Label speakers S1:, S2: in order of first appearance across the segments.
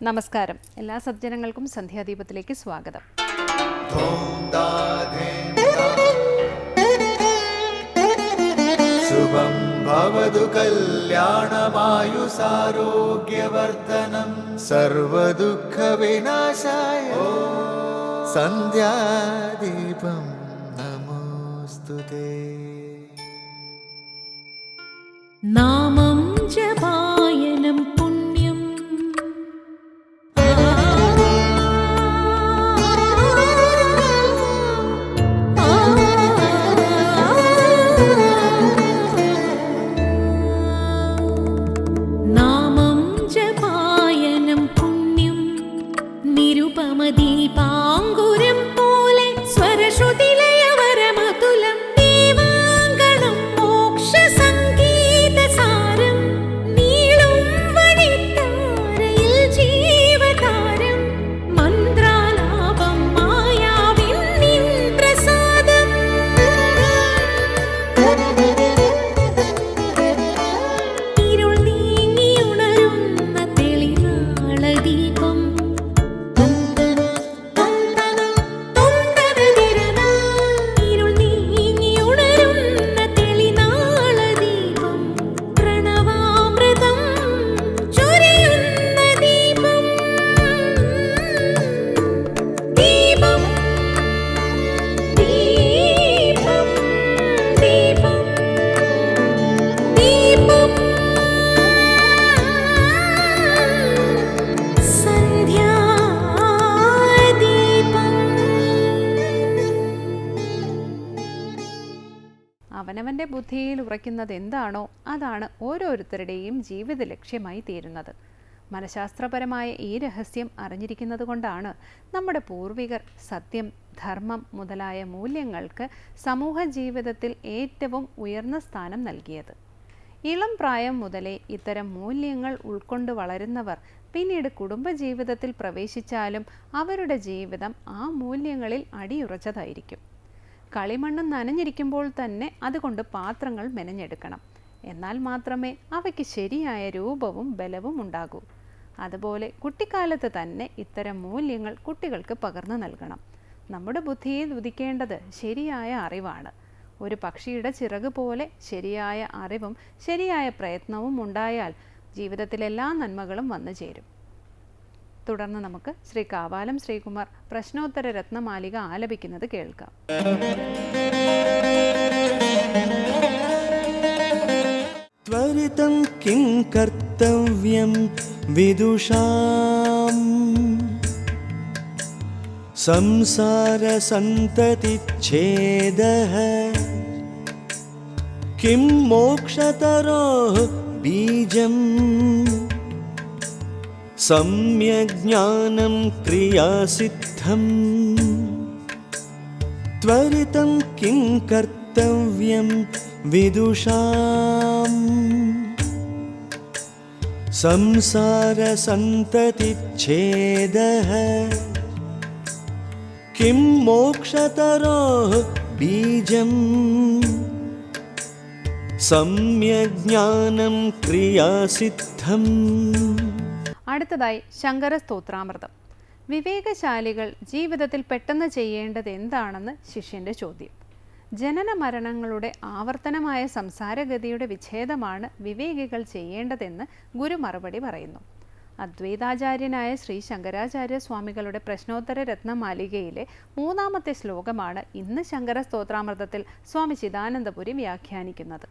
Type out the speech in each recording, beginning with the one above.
S1: നമസ്കാരം. എല്ലാ സജ്ജനങ്ങൾക്കും സന്ധ്യാദീപത്തിലേക്ക് സ്വാഗതം.
S2: ശുഭം ഭവതു കല്യാണമായുസാരോഗ്യവർദ്ധനം സർവദുഃഖ വിനാശായ സന്ധ്യാദീപം നമോസ്തുതേ.
S3: നാമം ജപായനം പുണ്യം നാമം ജപായനം പുണ്യം നിരുപമദീപാങ്കുരം പോലെ സ്വരശ്രുതിലയവരമതുലം ദീവാങ്കണം മോക്ഷ സംഗീതസാരം നീളും വഴിത്താരയിൽ ജീവതാരം മന്ത്രാലാപം മായാവിൻ നിൻ പ്രസാദം ഇരുൾ നീങ്ങിയുണരുന്ന തെളിനാളദീപം ഇരുൾ നീങ്ങിയുണരുന്ന തെളിനാളദീപം പ്രണവാമൃതം ചൊരിയുന്ന ദീപം ദീപം ദീപം ദീപം ദീപം സന്ധ്യാദീപം.
S1: അവനവൻ്റെ ബുദ്ധിയിൽ ഉറയ്ക്കുന്നത് എന്താണോ അതാണ് ഓരോരുത്തരുടെയും ജീവിത ലക്ഷ്യമായി തീരുന്നത്. മനഃശാസ്ത്രപരമായ ഈ രഹസ്യം അറിഞ്ഞിരിക്കുന്നത് കൊണ്ടാണ് നമ്മുടെ പൂർവികർ സത്യം, ധർമ്മം മുതലായ മൂല്യങ്ങൾക്ക് സമൂഹ ജീവിതത്തിൽ ഏറ്റവും ഉയർന്ന സ്ഥാനം നൽകിയത്. ഇളം പ്രായം മുതലേ ഇത്തരം മൂല്യങ്ങൾ ഉൾക്കൊണ്ട് വളരുന്നവർ പിന്നീട് കുടുംബജീവിതത്തിൽ പ്രവേശിച്ചാലും അവരുടെ ജീവിതം ആ മൂല്യങ്ങളിൽ അടിയുറച്ചതായിരിക്കും. കളിമണ്ണ് നനഞ്ഞിരിക്കുമ്പോൾ തന്നെ അതുകൊണ്ട് പാത്രങ്ങൾ മെനഞ്ഞെടുക്കണം. എന്നാൽ മാത്രമേ അവയ്ക്ക് ശരിയായ രൂപവും ബലവും ഉണ്ടാകൂ. അതുപോലെ കുട്ടിക്കാലത്ത് തന്നെ ഇത്തരം മൂല്യങ്ങൾ കുട്ടികൾക്ക് പകർന്നു നൽകണം. നമ്മുടെ ബുദ്ധിയിൽ ഉദിക്കേണ്ടത് ശരിയായ അറിവാണ്. ഒരു പക്ഷിയുടെ ചിറക് പോലെ ശരിയായ അറിവും ശരിയായ പ്രയത്നവും ഉണ്ടായാൽ ജീവിതത്തിലെല്ലാ നന്മകളും വന്നു ചേരും. തുടർന്ന് നമുക്ക് ശ്രീ കാവാലം ശ്രീകുമാർ പ്രശ്നോത്തര രത്നമാലിക ആലപിക്കുന്നത് കേൾക്കാം.
S2: ത്വരിതം കിം കർത്തവ്യം വിദുഷാം സംസാരസന്തതിച്ഛേദഃ കിം മോക്ഷതരോഃ ബീജം സമ്യഗ്ജ്ഞാനം ക്രിയാസിദ്ധം. ത്വരിതം കിം കർത്തവ്യം വിദുഷാം സംസാരസന്തതിച്ഛേദഃ കിം മോക്ഷതരോഃ ബീജം സമ്യഗ്ജ്ഞാനം ക്രിയാസിദ്ധം.
S1: അടുത്തതായി ശങ്കര സ്തോത്രാമൃതം. വിവേകശാലികൾ ജീവിതത്തിൽ പെട്ടെന്ന് ചെയ്യേണ്ടത് എന്താണെന്ന് ശിഷ്യന്റെ ചോദ്യം. ജനന മരണങ്ങളുടെ ആവർത്തനമായ സംസാരഗതിയുടെ വിച്ഛേദമാണ് വിവേകികൾ ചെയ്യേണ്ടതെന്ന് ഗുരു മറുപടി പറയുന്നു. അദ്വൈതാചാര്യനായ ശ്രീ ശങ്കരാചാര്യ സ്വാമികളുടെ പ്രശ്നോത്തര രത്നമാലികയിലെ 3-ാമത്തെ ശ്ലോകമാണ് ഇന്ന് ശങ്കര സ്തോത്രാമൃതത്തിൽ സ്വാമി ചിദാനന്ദപുരി വ്യാഖ്യാനിക്കുന്നത്.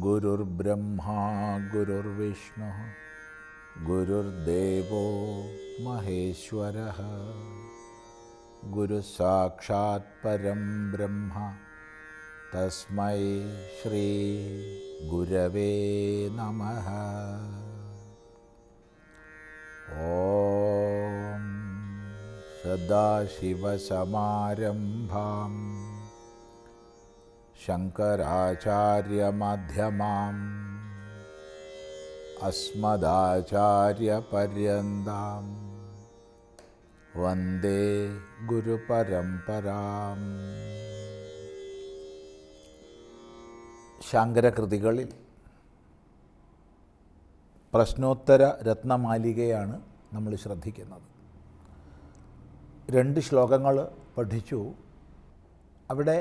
S4: ഗുരുർബ്രഹ്മാ ഗുരുർവിഷ്ണുഃ ഗുരുർദേവോ മഹേശ്വരഃ ഗുരുസാക്ഷാത് പരം ബ്രഹ്മ തസ്മൈ ശ്രീ ഗുരവേ നമഃ. ഓം സദാശിവസമാരംഭാം ശങ്കരാചാര്യമധ്യമാം അസ്മദാചാര്യപര്യന്താം വന്ദേ ഗുരുപരമ്പരാം. ശാങ്കരകൃതികളിൽ പ്രശ്നോത്തര രത്നമാലികയാണ് നമ്മൾ ശ്രദ്ധിക്കുന്നത്. 2 ശ്ലോകങ്ങൾ പഠിച്ചു. അവിടെ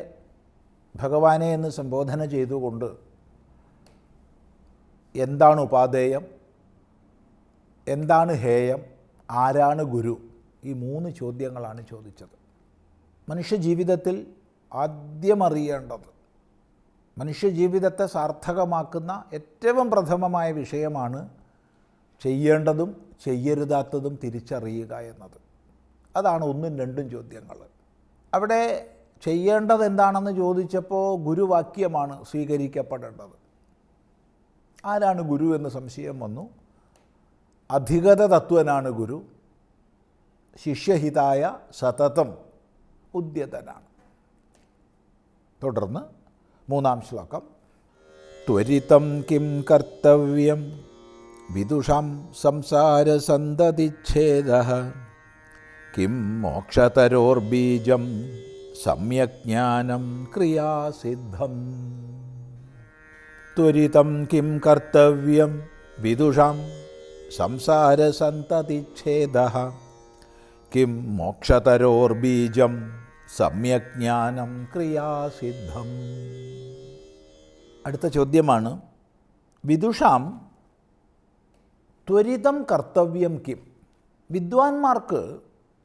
S4: ഭഗവാനെ എന്ന് സംബോധന ചെയ്തുകൊണ്ട് എന്താണ് ഉപാദേയം, എന്താണ് ഹേയം, ആരാണ് ഗുരു, ഈ 3 ചോദ്യങ്ങളാണ് ചോദിച്ചത്. മനുഷ്യജീവിതത്തിൽ ആദ്യം അറിയേണ്ടത്, മനുഷ്യജീവിതത്തെ സാർത്ഥകമാക്കുന്ന ഏറ്റവും പ്രഥമമായ വിഷയമാണ് ചെയ്യേണ്ടതും ചെയ്യരുതാത്തതും തിരിച്ചറിയുക എന്നത്. അതാണ് 1ഉം 2ഉം ചോദ്യങ്ങൾ. അവിടെ ചെയ്യേണ്ടത് എന്താണെന്ന് ചോദിച്ചപ്പോൾ ഗുരുവാക്യമാണ് സ്വീകരിക്കപ്പെടേണ്ടത്. ആരാണ് ഗുരു എന്ന് സംശയം വന്നു. അധിഗത തത്വനാണ് ഗുരു, ശിഷ്യഹിതായ സതതം ഉദ്യതനാണ്. തുടർന്ന് 3-ാം ശ്ലോകം. ത്വരിതം കിം കർത്തവ്യം വിദുഷാം സംസാരസന്തതിച്ഛേദഃ കിം മോക്ഷതരോർബീജം സമ്യക് ജ്ഞാനം ക്രിയാസിദ്ധം. ത്വരിതം കിം കർത്തവ്യം വിദുഷാം സംസാരസന്തതിച്ഛേദഃ കിം മോക്ഷതരോർബീജം സമ്യക് ജ്ഞാനം ക്രിയാസിദ്ധം. അടുത്ത ചോദ്യമാണ്, വിദുഷാം ത്വരിതം കർത്തവ്യം കിം. വിദ്വാൻമാർക്ക്,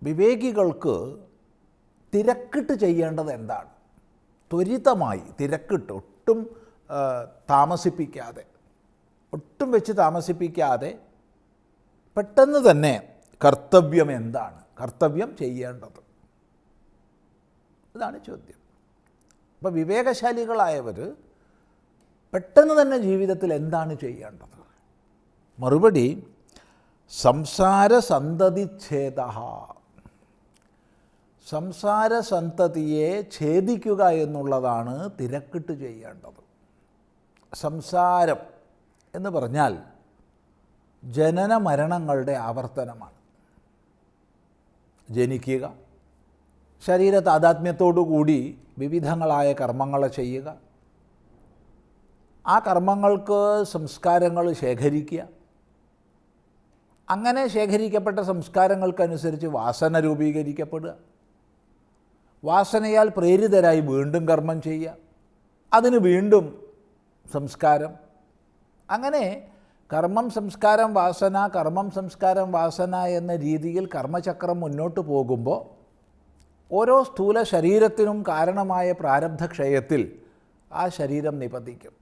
S4: വിവേകികൾക്ക് തിരക്കിട്ട് ചെയ്യേണ്ടത് എന്താണ്? ത്വരിതമായി, തിരക്കിട്ട്, ഒട്ടും താമസിപ്പിക്കാതെ, ഒട്ടും വെച്ച് താമസിപ്പിക്കാതെ പെട്ടെന്ന് തന്നെ കർത്തവ്യം എന്താണ്, കർത്തവ്യം ചെയ്യേണ്ടത്, ഇതാണ് ചോദ്യം. അപ്പോൾ വിവേകശാലികളായവർ പെട്ടെന്ന് തന്നെ ജീവിതത്തിൽ എന്താണ് ചെയ്യേണ്ടത്? മറുപടി, സംസാരസന്തതിച്ഛേദ. സംസാരസന്തതിയെ ഛേദിക്കുക എന്നുള്ളതാണ് തിരക്കിട്ട് ചെയ്യേണ്ടത്. സംസാരം എന്ന് പറഞ്ഞാൽ ജനന മരണങ്ങളുടെ ആവർത്തനമാണ്. ജനിക്കുക, ശരീര താദാത്മ്യത്തോടുകൂടി വിവിധങ്ങളായ കർമ്മങ്ങൾ ചെയ്യുക, ആ കർമ്മങ്ങൾക്ക് സംസ്കാരങ്ങൾ ശേഖരിക്കുക, അങ്ങനെ ശേഖരിക്കപ്പെട്ട സംസ്കാരങ്ങൾക്കനുസരിച്ച് വാസന രൂപീകരിക്കപ്പെടുക, വാസനയാൽ പ്രേരിതരായി വീണ്ടും കർമ്മം ചെയ്യുക, അതിന് വീണ്ടും സംസ്കാരം, അങ്ങനെ കർമ്മം സംസ്കാരം വാസന, കർമ്മം സംസ്കാരം വാസന എന്ന രീതിയിൽ കർമ്മചക്രം മുന്നോട്ട് പോകുമ്പോൾ ഓരോ സ്ഥൂല ശരീരത്തിനും കാരണമായ പ്രാരബ്ധക്ഷയത്തിൽ ആ ശരീരം നിപതിക്കും.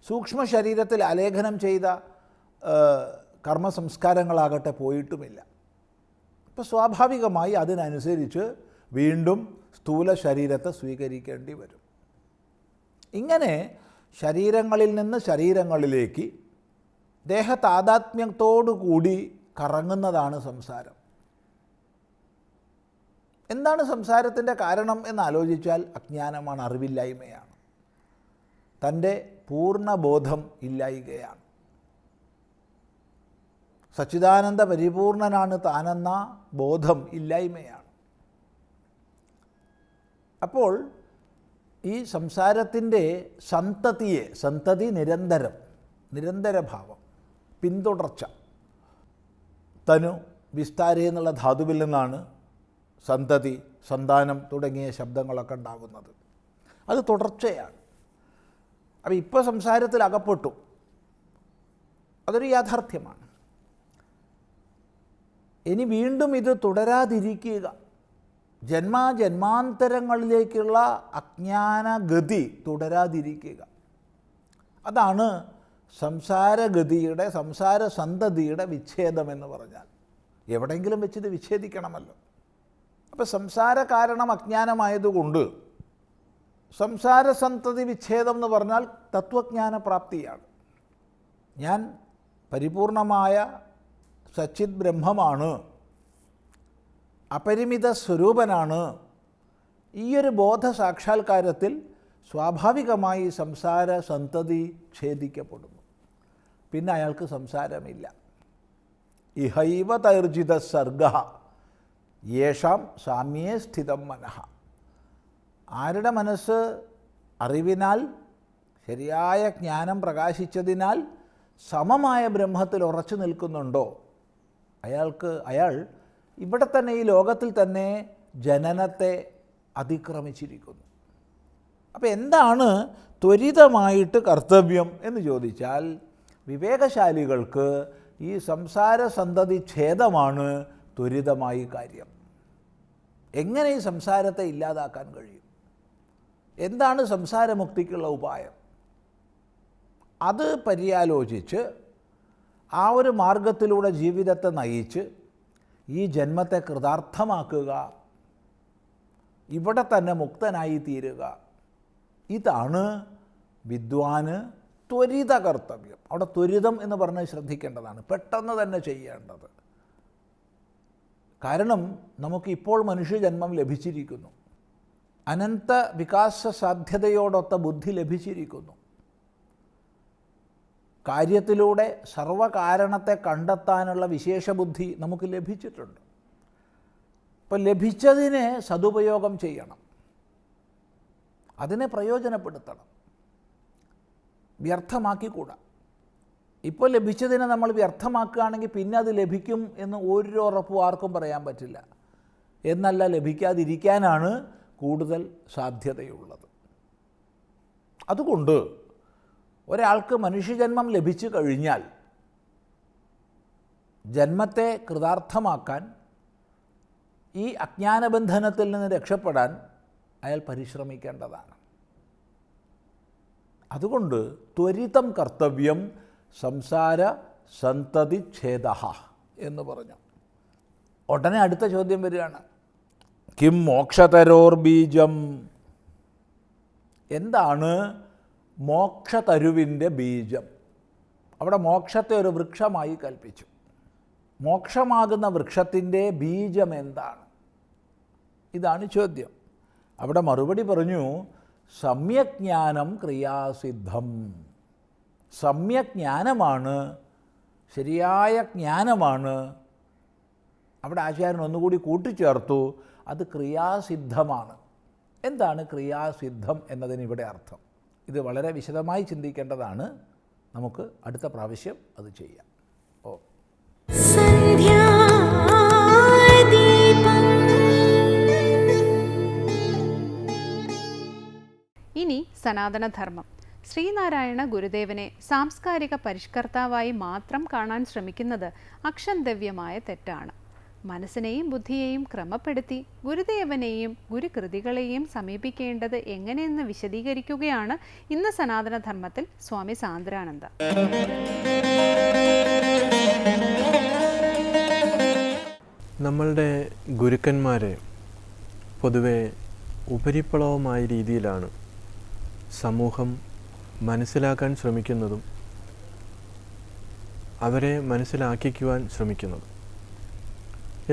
S4: സൂക്ഷ്മ ശരീരത്തിൽ ആലേഖനം ചെയ്ത കർമ്മസംസ്കാരങ്ങളാകട്ടെ പോയിട്ടുമില്ല. അപ്പോൾ സ്വാഭാവികമായി അതിനനുസരിച്ച് വീണ്ടും സ്ഥൂല ശരീരത്തെ സ്വീകരിക്കേണ്ടി വരും. ഇങ്ങനെ ശരീരങ്ങളിൽ നിന്ന് ശരീരങ്ങളിലേക്ക് ദേഹതാദാത്മ്യത്തോടുകൂടി കറങ്ങുന്നതാണ് സംസാരം. എന്താണ് സംസാരത്തിൻ്റെ കാരണം എന്നാലോചിച്ചാൽ അജ്ഞാനമാണ്, അറിവില്ലായ്മയാണ്, തൻ്റെ പൂർണ്ണബോധം ഇല്ലായ്കയാണ്. സച്ചിദാനന്ദ പരിപൂർണനാണ് താനെന്ന ബോധം ഇല്ലായ്മയാണ്. അപ്പോൾ ഈ സംസാരത്തിൻ്റെ സന്തതിയെ, സന്തതി നിരന്തരം, നിരന്തരഭാവം, പിന്തുടർച്ച. തനു വിസ്താര എന്നുള്ള ധാതുവിൽ നിന്നാണ് സന്തതി, സന്താനം തുടങ്ങിയ ശബ്ദങ്ങളൊക്കെ ഉണ്ടാകുന്നത്. അത് തുടർച്ചയാണ്. അപ്പോൾ ഇപ്പോൾ സംസാരത്തിൽ അകപ്പെട്ടു, അതൊരു യാഥാർത്ഥ്യമാണ്. ഇനി വീണ്ടും ഇത് തുടരാതിരിക്കുക, ജന്മാജന്മാന്തരങ്ങളിലേക്കുള്ള അജ്ഞാനഗതി തുടരാതിരിക്കുക, അതാണ് സംസാരഗതിയുടെ, സംസാരസന്തതിയുടെ വിച്ഛേദം എന്ന് പറഞ്ഞാൽ. എവിടെയെങ്കിലും വെച്ചിത് വിച്ഛേദിക്കണമല്ലോ. അപ്പോൾ സംസാര കാരണം അജ്ഞാനമായതുകൊണ്ട് സംസാരസന്തതി വിച്ഛേദം എന്ന് പറഞ്ഞാൽ തത്വജ്ഞാനപ്രാപ്തിയാണ്. ഞാൻ പരിപൂർണമായ സച്ചിത് ബ്രഹ്മമാണ്, അപരിമിത സ്വരൂപനാണ്. ഈയൊരു ബോധ സാക്ഷാത്കാരത്തിൽ സ്വാഭാവികമായി സംസാര സന്തതി ഛേദിക്കപ്പെടുന്നു. പിന്നെ അയാൾക്ക് സംസാരമില്ല. ഇഹൈവ തൈർജിത സർഗ യേഷാം സാമ്യേ സ്ഥിതം മനഃ. ആരുടെ മനസ്സ് അറിവിനാൽ ശരിയായ ജ്ഞാനം പ്രകാശിച്ചതിനാൽ സമമായ ബ്രഹ്മത്തിൽ ഉറച്ചു നിൽക്കുന്നുണ്ടോ, അയാൾ ഇവിടെ തന്നെ ഈ ലോകത്തിൽ തന്നെ ജനനത്തെ അതിക്രമിച്ചിരിക്കുന്നു. അപ്പോൾ എന്താണ് ത്വരിതമായിട്ട് കർത്തവ്യം എന്ന് ചോദിച്ചാൽ, വിവേകശാലികൾക്ക് ഈ സംസാര സന്തതി ഛേദമാണ് ത്വരിതമായി കാര്യം. എങ്ങനെ ഈ സംസാരത്തെ ഇല്ലാതാക്കാൻ കഴിയും? എന്താണ് സംസാരമുക്തിക്കുള്ള ഉപായം? അത് പര്യാലോചിച്ച് ആ ഒരു മാർഗത്തിലൂടെ ജീവിതത്തെ നയിച്ച് ഈ ജന്മത്തെ കൃതാർത്ഥമാക്കുക, ഇവിടെ തന്നെ മുക്തനായി തീരുക, ഇതാണ് വിദ്വാന് ത്വരിത കർത്തവ്യം. അവിടെ ത്വരിതം എന്ന് പറഞ്ഞ് ശ്രദ്ധിക്കേണ്ടതാണ്, പെട്ടെന്ന് തന്നെ ചെയ്യേണ്ടത്. കാരണം നമുക്കിപ്പോൾ മനുഷ്യജന്മം ലഭിച്ചിരിക്കുന്നു, അനന്ത വികാസ സാധ്യതയോടൊത്ത ബുദ്ധി ലഭിച്ചിരിക്കുന്നു. കാര്യത്തിലൂടെ സർവകാരണത്തെ കണ്ടെത്താനുള്ള വിശേഷ ബുദ്ധി നമുക്ക് ലഭിച്ചിട്ടുണ്ട്. അപ്പം ലഭിച്ചതിനെ സദുപയോഗം ചെയ്യണം, അതിനെ പ്രയോജനപ്പെടുത്തണം, വ്യർത്ഥമാക്കിക്കൂടാ. ഇപ്പോൾ ലഭിച്ചതിനെ നമ്മൾ വ്യർത്ഥമാക്കുകയാണെങ്കിൽ പിന്നെ അത് ലഭിക്കും എന്ന് ഒരു ഉറപ്പും ആർക്കും പറയാൻ പറ്റില്ല. എന്നല്ല, ലഭിക്കാതിരിക്കാനാണ് കൂടുതൽ സാധ്യതയുള്ളത്. അതുകൊണ്ട് ഒരാൾക്ക് മനുഷ്യജന്മം ലഭിച്ചു കഴിഞ്ഞാൽ ജന്മത്തെ കൃതാർത്ഥമാക്കാൻ, ഈ അജ്ഞാനബന്ധനത്തിൽ നിന്ന് രക്ഷപ്പെടാൻ അയാൾ പരിശ്രമിക്കേണ്ടതാണ്. അതുകൊണ്ട് ത്വരിതം കർത്തവ്യം സംസാര സന്തതി ഛേദ എന്ന് പറഞ്ഞു. ഉടനെ അടുത്ത ചോദ്യം വരികയാണ്, കിം മോക്ഷതരോർ ബീജം? എന്താണ് മോക്ഷതരുവിൻ്റെ ബീജം? അവിടെ മോക്ഷത്തെ ഒരു വൃക്ഷമായി കൽപ്പിച്ചു. മോക്ഷമാകുന്ന വൃക്ഷത്തിൻ്റെ ബീജം എന്താണ്? ഇതാണ് ചോദ്യം. അവിടെ മറുപടി പറഞ്ഞു, സമ്യജ്ഞാനം ക്രിയാസിദ്ധം. സമ്യജ്ഞാനമാണ്, ശരിയായ ജ്ഞാനമാണ്. അവിടെ ആചാര്യൻ ഒന്നുകൂടി കൂട്ടിച്ചേർത്തു, അത് ക്രിയാസിദ്ധമാണ്. എന്താണ് ക്രിയാസിദ്ധം എന്നതിന് ഇവിടെ അർത്ഥം? ഇത് വളരെ വിശദമായി ചിന്തിക്കേണ്ടതാണ്. നമുക്ക് അടുത്ത പ്രാവശ്യം അത് ചെയ്യാം.
S1: ഇനി സനാതനധർമ്മം. ശ്രീനാരായണ ഗുരുദേവനെ സാംസ്കാരിക പരിഷ്കർത്താവായി മാത്രം കാണാൻ ശ്രമിക്കുന്നത് അക്ഷന്തവ്യമായ തെറ്റാണ്. മനസ്സിനെയും ബുദ്ധിയെയും ക്രമപ്പെടുത്തി ഗുരുദേവനെയും ഗുരുകൃതികളെയും സമീപിക്കേണ്ടത് എങ്ങനെയെന്ന് വിശദീകരിക്കുകയാണ് ഇന്ന് സനാതനധർമ്മത്തിൽ സ്വാമി സാന്ദ്രാനന്ദ.
S5: നമ്മളുടെ ഗുരുക്കന്മാരെ പൊതുവെ ഉപരിപ്ലവമായ രീതിയിലാണ് സമൂഹം മനസ്സിലാക്കാൻ ശ്രമിക്കുന്നതും അവരെ മനസ്സിലാക്കിക്കുവാൻ ശ്രമിക്കുന്നതും.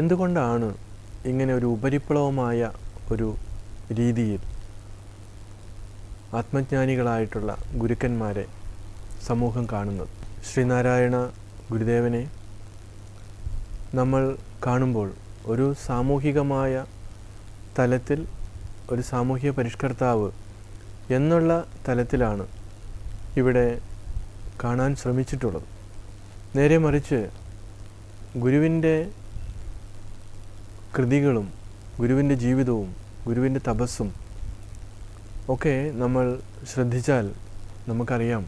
S5: എന്തുകൊണ്ടാണ് ഇങ്ങനെ ഒരു ഉപരിപ്ലവമായ ഒരു രീതിയിൽ ആത്മജ്ഞാനികളായിട്ടുള്ള ഗുരുക്കന്മാരെ സമൂഹം കാണുന്നത്? ശ്രീനാരായണ ഗുരുദേവനെ നമ്മൾ കാണുമ്പോൾ ഒരു സാമൂഹികമായ തലത്തിൽ ഒരു സാമൂഹിക പരിഷ്കർത്താവ് എന്നുള്ള തലത്തിലാണ് ഇവിടെ കാണാൻ ശ്രമിച്ചിട്ടുള്ളത്. നേരെ മറിച്ച് ഗുരുവിൻ്റെ കൃതികളും ഗുരുവിൻ്റെ ജീവിതവും ഗുരുവിൻ്റെ തപസ്സും ഒക്കെ നമ്മൾ ശ്രദ്ധിച്ചാൽ നമുക്കറിയാം,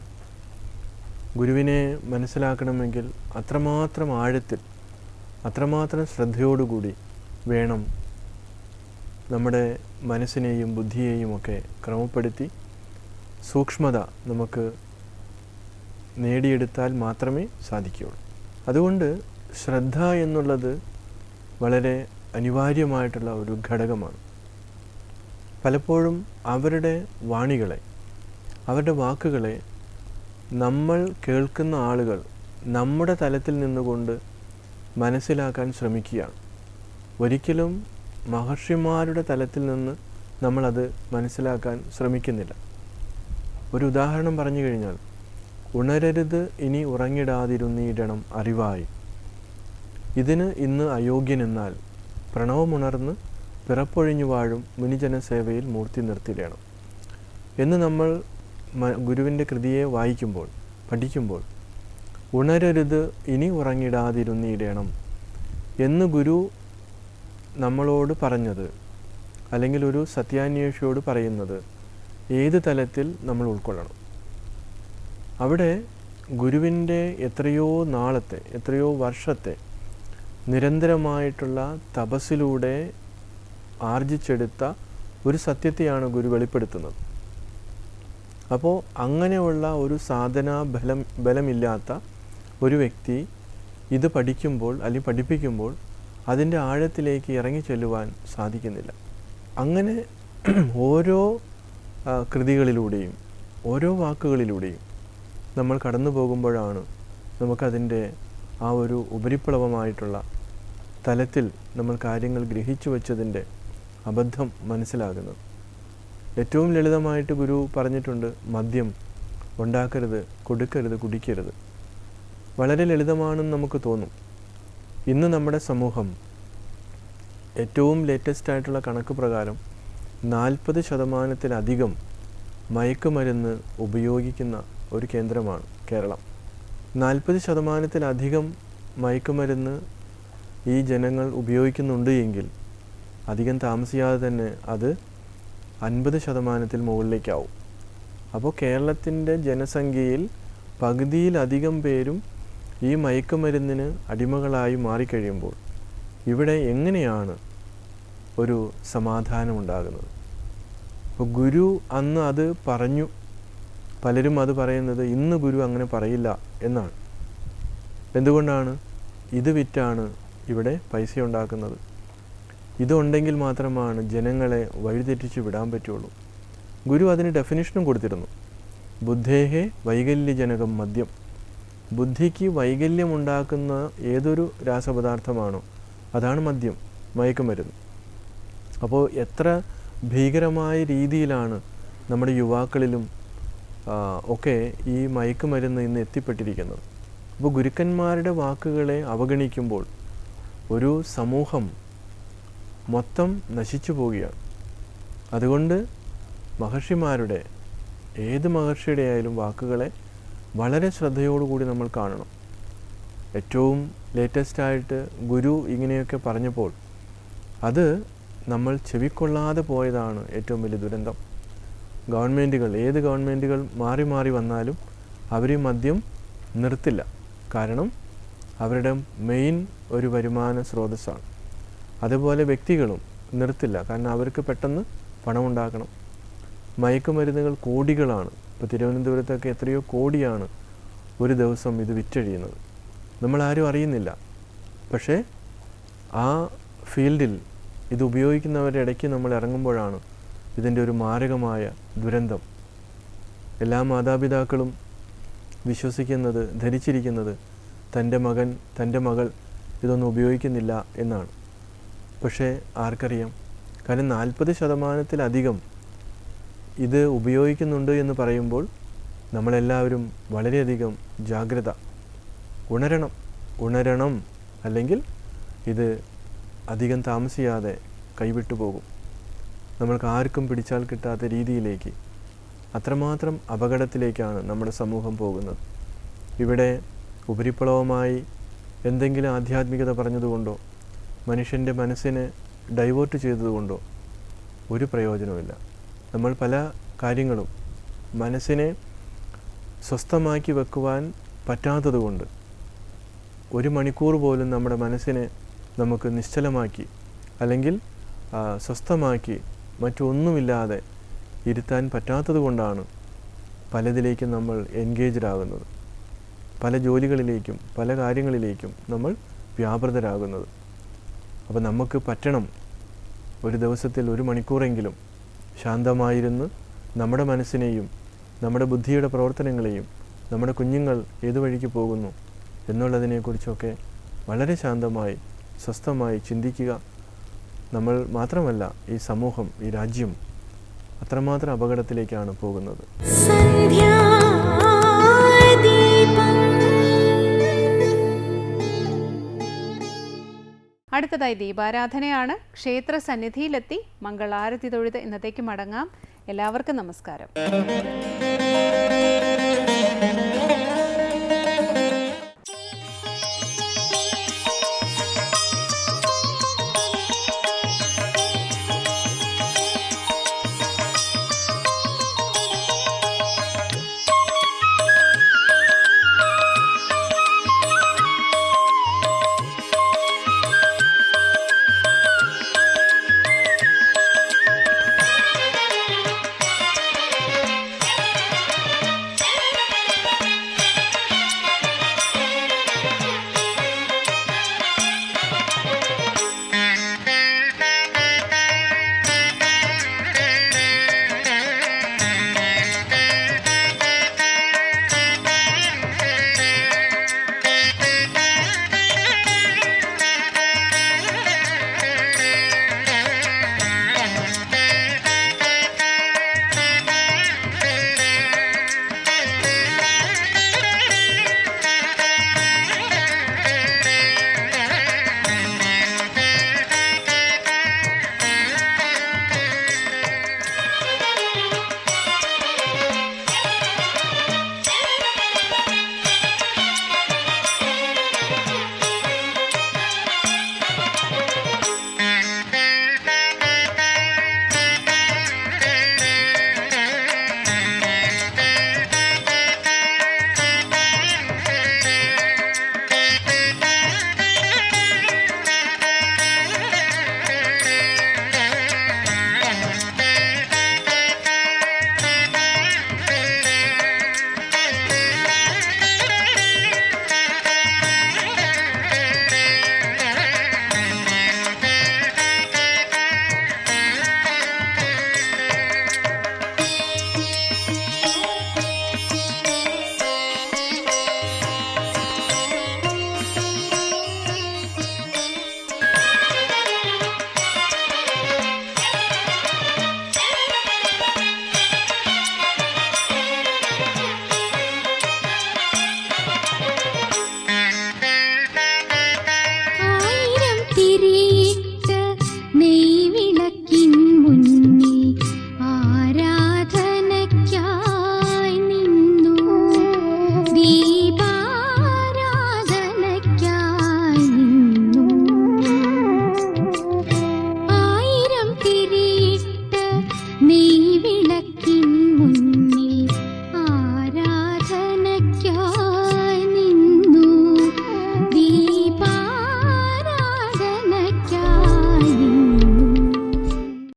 S5: ഗുരുവിനെ മനസ്സിലാക്കണമെങ്കിൽ അത്രമാത്രം ആഴത്തിൽ, അത്രമാത്രം ശ്രദ്ധയോടുകൂടി വേണം നമ്മുടെ മനസ്സിനെയും ബുദ്ധിയെയും ഒക്കെ ക്രമപ്പെടുത്തി സൂക്ഷ്മത നമുക്ക് നേടിയെടുത്താൽ മാത്രമേ സാധിക്കുകയുള്ളൂ. അതുകൊണ്ട് ശ്രദ്ധ എന്നുള്ളത് വളരെ അനിവാര്യമായിട്ടുള്ള ഒരു ഘടകമാണ്. പലപ്പോഴും അവരുടെ വാണികളെ, അവരുടെ വാക്കുകളെ നമ്മൾ കേൾക്കുന്ന ആളുകൾ നമ്മുടെ തലത്തിൽ നിന്നുകൊണ്ട് മനസ്സിലാക്കാൻ ശ്രമിക്കുകയാണ്. ഒരിക്കലും മഹർഷിമാരുടെ തലത്തിൽ നിന്ന് നമ്മളത് മനസ്സിലാക്കാൻ ശ്രമിക്കുന്നില്ല. ഒരു ഉദാഹരണം പറഞ്ഞു കഴിഞ്ഞാൽ, ഉണരരുത് ഇനി ഉറങ്ങിടാതിരുന്നിടണം അറിവായി, ഇതിന് ഇന്ന് അയോഗ്യനെന്നാൽ പ്രണവമുണർന്ന് പിറപ്പൊഴിഞ്ഞു വാഴും മുനിജന സേവയിൽ മൂർത്തി നിർത്തിയിടണം എന്ന് നമ്മൾ ഗുരുവിൻ്റെ കൃതിയെ വായിക്കുമ്പോൾ പഠിക്കുമ്പോൾ ഉണരരുത് ഇനി ഉറങ്ങിടാതിരുന്നിടണം എന്ന് ഗുരു നമ്മളോട് പറഞ്ഞത്, അല്ലെങ്കിൽ ഒരു സത്യാന്വേഷിയോട് പറയുന്നത് ഏത് തലത്തിൽ നമ്മൾ ഉൾക്കൊള്ളണം? അവിടെ ഗുരുവിൻ്റെ എത്രയോ നാളത്തെ, എത്രയോ വർഷത്തെ നിരന്തരമായിട്ടുള്ള തപസ്സിലൂടെ ആർജിച്ചെടുത്ത ഒരു സത്യത്തെയാണ് ഗുരു വെളിപ്പെടുത്തുന്നത്. അപ്പോൾ അങ്ങനെയുള്ള ഒരു സാധനാ ബലമില്ലാത്ത ഒരു വ്യക്തി ഇത് പഠിക്കുമ്പോൾ അല്ലെങ്കിൽ പഠിപ്പിക്കുമ്പോൾ അതിൻ്റെ ആഴത്തിലേക്ക് ഇറങ്ങി ചെല്ലുവാൻ സാധിക്കുന്നില്ല. അങ്ങനെ ഓരോ കൃതികളിലൂടെയും ഓരോ വാക്കുകളിലൂടെയും നമ്മൾ കടന്നു പോകുമ്പോഴാണ് നമുക്കതിൻ്റെ ആ ഒരു ഉപരിപ്ലവമായിട്ടുള്ള തലത്തിൽ നമ്മൾ കാര്യങ്ങൾ ഗ്രഹിച്ചു വച്ചതിൻ്റെ അബദ്ധം മനസ്സിലാകുന്നത്. ഏറ്റവും ലളിതമായിട്ട് ഗുരു പറഞ്ഞിട്ടുണ്ട്, മദ്യം ഉണ്ടാക്കരുത്, കൊടുക്കരുത്, കുടിക്കരുത്. വളരെ ലളിതമാണെന്ന് നമുക്ക് തോന്നും. ഇന്ന് നമ്മുടെ സമൂഹം ഏറ്റവും ലേറ്റസ്റ്റ് ആയിട്ടുള്ള കണക്ക് പ്രകാരം 40% മയക്കുമരുന്ന് ഉപയോഗിക്കുന്ന ഒരു കേന്ദ്രമാണ് കേരളം. 40% മയക്കുമരുന്ന് ഈ ജനങ്ങൾ ഉപയോഗിക്കുന്നുണ്ട് എങ്കിൽ അധികം താമസിയാതെ തന്നെ അത് 50% മുകളിലേക്കാവും. അപ്പോൾ കേരളത്തിൻ്റെ ജനസംഖ്യയിൽ പകുതിയിലധികം പേരും ഈ മയക്കുമരുന്നിന് അടിമകളായി മാറിക്കഴിയുമ്പോൾ ഇവിടെ എങ്ങനെയാണ് ഒരു സമാധാനം ഉണ്ടാകുന്നത്? അപ്പോൾ ഗുരു അന്ന് അത് പറഞ്ഞു. പലരും അത് പറയുന്നത് ഇന്ന് ഗുരു അങ്ങനെ പറയില്ല എന്നാണ്. എന്തുകൊണ്ടാണ്? ഇത് വിറ്റാണ് ഇവിടെ പൈസ ഉണ്ടാക്കുന്നത്. ഇതുണ്ടെങ്കിൽ മാത്രമാണ് ജനങ്ങളെ വഴിതെറ്റിച്ച് വിടാൻ പറ്റുള്ളൂ. ഗുരു അതിന് ഡെഫിനിഷനും കൊടുത്തിരുന്നു. ബുദ്ധേഹേ വൈകല്യജനകം മദ്യം. ബുദ്ധിക്ക് വൈകല്യമുണ്ടാക്കുന്ന ഏതൊരു രാസപദാർത്ഥമാണോ അതാണ് മദ്യം, മയക്കുമരുന്ന്. അപ്പോൾ എത്ര ഭീകരമായ രീതിയിലാണ് നമ്മുടെ യുവാക്കളിലും ഒക്കെ ഈ മയക്കുമരുന്ന് ഇന്ന് എത്തിപ്പെട്ടിരിക്കുന്നത്. അപ്പോൾ ഗുരുക്കന്മാരുടെ വാക്കുകളെ അവഗണിക്കുമ്പോൾ ഒരു സമൂഹം മൊത്തം നശിച്ചു പോവുകയാണ്. അതുകൊണ്ട് മഹർഷിമാരുടെ, ഏത് മഹർഷിയുടെ ആയാലും വാക്കുകളെ വളരെ ശ്രദ്ധയോടുകൂടി നമ്മൾ കാണണം. ഏറ്റവും ലേറ്റസ്റ്റായിട്ട് ഗുരു ഇങ്ങനെയൊക്കെ പറഞ്ഞപ്പോൾ അത് നമ്മൾ ചെവിക്കൊള്ളാതെ പോയതാണ് ഏറ്റവും വലിയ ദുരന്തം. ഗവൺമെൻറ്റുകൾ, ഏത് ഗവൺമെൻറ്റുകൾ മാറി മാറി വന്നാലും അവർ മദ്യം നിർത്തില്ല. കാരണം അവരുടെ മെയിൻ ഒരു വരുമാന സ്രോതസ്സാണ്. അതുപോലെ വ്യക്തികളും നിർത്തില്ല, കാരണം അവർക്ക് പെട്ടെന്ന് പണമുണ്ടാക്കണം. മയക്കുമരുന്നുകൾ കോടികളാണ്. ഇപ്പോൾ തിരുവനന്തപുരത്തൊക്കെ എത്രയോ കോടിയാണ് ഒരു ദിവസം ഇത് വിറ്റഴിയുന്നത്. നമ്മളാരും അറിയുന്നില്ല. പക്ഷേ ആ ഫീൽഡിൽ ഇത് ഉപയോഗിക്കുന്നവരുടെ ഇടയ്ക്ക് നമ്മൾ ഇറങ്ങുമ്പോഴാണ് ഇതിൻ്റെ ഒരു മാരകമായ ദുരന്തം. എല്ലാ മാതാപിതാക്കളും വിശ്വസിക്കുന്നത്, ധരിച്ചിരിക്കുന്നത് തൻ്റെ മകൻ, തൻ്റെ മകൾ ഇതൊന്നും ഉപയോഗിക്കുന്നില്ല എന്നാണ്. പക്ഷേ ആർക്കറിയാം? കാരണം 40% ഇത് ഉപയോഗിക്കുന്നുണ്ട് എന്ന് പറയുമ്പോൾ നമ്മളെല്ലാവരും വളരെയധികം ജാഗ്രത ഉണരണം, അല്ലെങ്കിൽ ഇത് അധികം താമസിയാതെ കൈവിട്ടു പോകും. നമ്മൾക്ക് ആർക്കും പിടിച്ചാൽ കിട്ടാത്ത രീതിയിലേക്ക്, അത്രമാത്രം അപകടത്തിലേക്കാണ് നമ്മുടെ സമൂഹം പോകുന്നത്. ഇവിടെ ഉപരിപ്ലവമായി എന്തെങ്കിലും ആധ്യാത്മികത പറഞ്ഞതുകൊണ്ടോ മനുഷ്യൻ്റെ മനസ്സിനെ ഡൈവേർട്ട് ചെയ്തതുകൊണ്ടോ ഒരു പ്രയോജനമില്ല. നമ്മൾ പല കാര്യങ്ങളും മനസ്സിനെ സ്വസ്ഥമാക്കി വെക്കുവാൻ പറ്റാത്തതുകൊണ്ട് 1 മണിക്കൂർ പോലും നമ്മുടെ മനസ്സിനെ നമുക്ക് നിശ്ചലമാക്കി അല്ലെങ്കിൽ സ്വസ്ഥമാക്കി മറ്റൊന്നുമില്ലാതെ ഇരുത്താൻ പറ്റാത്തത് കൊണ്ടാണ് പലതിലേക്കും നമ്മൾ എൻഗേജ്ഡ് ആകുന്നത്. പല ജോലികളിലേക്കും പല കാര്യങ്ങളിലേക്കും നമ്മൾ വ്യാപൃതരാകുന്നത്. അപ്പോൾ നമുക്ക് പറ്റണം ഒരു ദിവസത്തിൽ 1 മണിക്കൂറെങ്കിലും ശാന്തമായിരുന്ന് നമ്മുടെ മനസ്സിനെയും നമ്മുടെ ബുദ്ധിയുടെ പ്രവർത്തനങ്ങളെയും നമ്മുടെ കുഞ്ഞുങ്ങൾ ഏതു വഴിക്ക് പോകുന്നു എന്നുള്ളതിനെക്കുറിച്ചൊക്കെ വളരെ ശാന്തമായി സ്വസ്ഥമായി ചിന്തിക്കുക. നമ്മൾ മാത്രമല്ല, ഈ സമൂഹം, ഈ രാജ്യം അത്രമാത്രം അപകടത്തിലേക്കാണ് പോകുന്നത്.
S1: അടുത്തതായി ദീപാരാധനയാണ്. ക്ഷേത്ര സന്നിധിയിലെത്തി മംഗളാരതി തൊഴുത് ഇന്നത്തേക്ക് മടങ്ങാം. എല്ലാവർക്കും നമസ്കാരം.